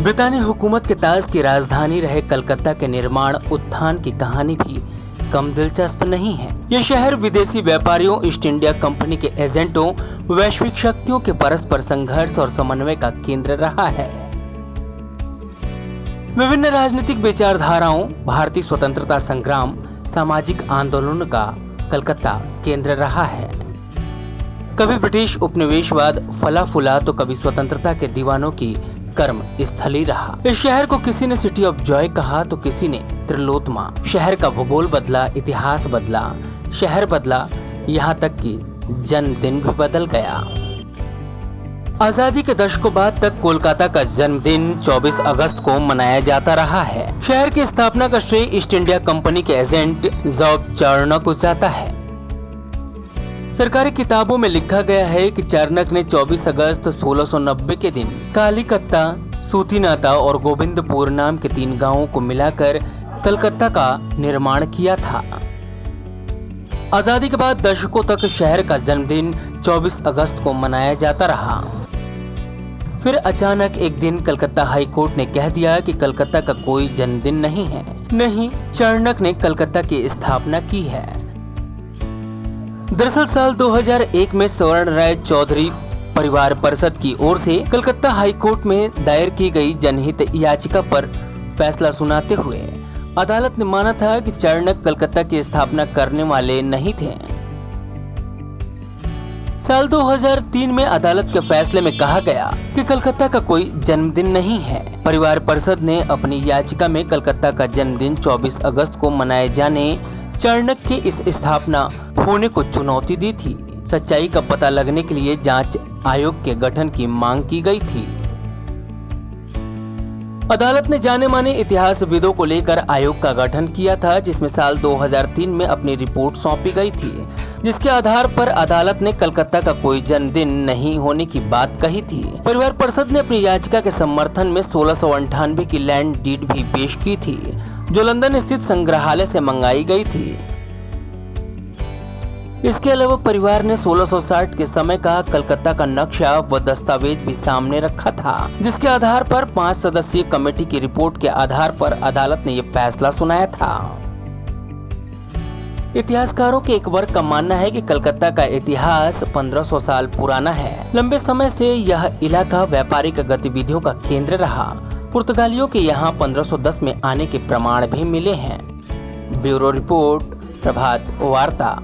ब्रितानी हुकूमत के ताज की राजधानी रहे कलकत्ता के निर्माण उत्थान की कहानी भी कम दिलचस्प नहीं है। यह शहर विदेशी व्यापारियों, ईस्ट इंडिया कंपनी के एजेंटों, वैश्विक शक्तियों के परस्पर संघर्ष और समन्वय का केंद्र रहा है। विभिन्न राजनीतिक विचारधाराओं, भारतीय स्वतंत्रता संग्राम, सामाजिक आंदोलनों का कलकत्ता केंद्र रहा है। कभी ब्रिटिश उपनिवेशवाद फला फूला तो कभी स्वतंत्रता के दीवानों की कर्म स्थली रहा। इस शहर को किसी ने सिटी ऑफ जॉय कहा तो किसी ने त्रिलोत्मा। शहर का भूगोल बदला, इतिहास बदला, शहर बदला, यहाँ तक कि जन्मदिन भी बदल गया। आजादी के दशकों बाद तक कोलकाता का जन्मदिन 24 अगस्त को मनाया जाता रहा है। शहर की स्थापना का श्रेय ईस्ट इंडिया कंपनी के एजेंट जॉब चार्नक को जाता है। सरकारी किताबों में लिखा गया है कि चार्नक ने 24 अगस्त 1690 के दिन कालीकत्ता, सूतीनाता और गोविंदपुर नाम के 3 गांवों को मिलाकर कलकत्ता का निर्माण किया था। आजादी के बाद दशकों तक शहर का जन्मदिन 24 अगस्त को मनाया जाता रहा। फिर अचानक एक दिन कलकत्ता हाई कोर्ट ने कह दिया कि कलकत्ता का कोई जन्मदिन नहीं है। नहीं, चार्नक ने कलकत्ता की स्थापना की है। दरअसल साल 2001 में स्वर्ण राय चौधरी परिवार परिषद की ओर से कलकत्ता हाई कोर्ट में दायर की गई जनहित याचिका पर फैसला सुनाते हुए अदालत ने माना था कि चार्नक कलकत्ता की स्थापना करने वाले नहीं थे। साल 2003 में अदालत के फैसले में कहा गया कि कलकत्ता का कोई जन्मदिन नहीं है। परिवार परिषद ने अपनी याचिका में कलकत्ता का जन्मदिन 24 अगस्त को मनाए जाने, चार्नक के इस स्थापना होने को चुनौती दी थी। सच्चाई का पता लगने के लिए जांच आयोग के गठन की मांग की गई थी। अदालत ने जाने माने इतिहासविदों को लेकर आयोग का गठन किया था, जिसमें साल 2003 में अपनी रिपोर्ट सौंपी गई थी, जिसके आधार पर अदालत ने कलकत्ता का कोई जन्मदिन नहीं होने की बात कही थी। परिवार परिषद ने अपनी याचिका के समर्थन में 1698 की लैंड डीड भी पेश की थी, जो लंदन स्थित संग्रहालय से मंगाई गई थी। इसके अलावा परिवार ने 1660 के समय का कलकत्ता का नक्शा व दस्तावेज भी सामने रखा था, जिसके आधार पर 5 सदस्यीय कमेटी की रिपोर्ट के आधार पर अदालत ने यह फैसला सुनाया था। इतिहासकारों के एक वर्ग का मानना है कि कलकत्ता का इतिहास 1500 साल पुराना है। लंबे समय से यह इलाका व्यापारिक गतिविधियों का केंद्र रहा। पुर्तगालियों के यहाँ 1510 में आने के प्रमाण भी मिले हैं। ब्यूरो रिपोर्ट, प्रभात वार्ता।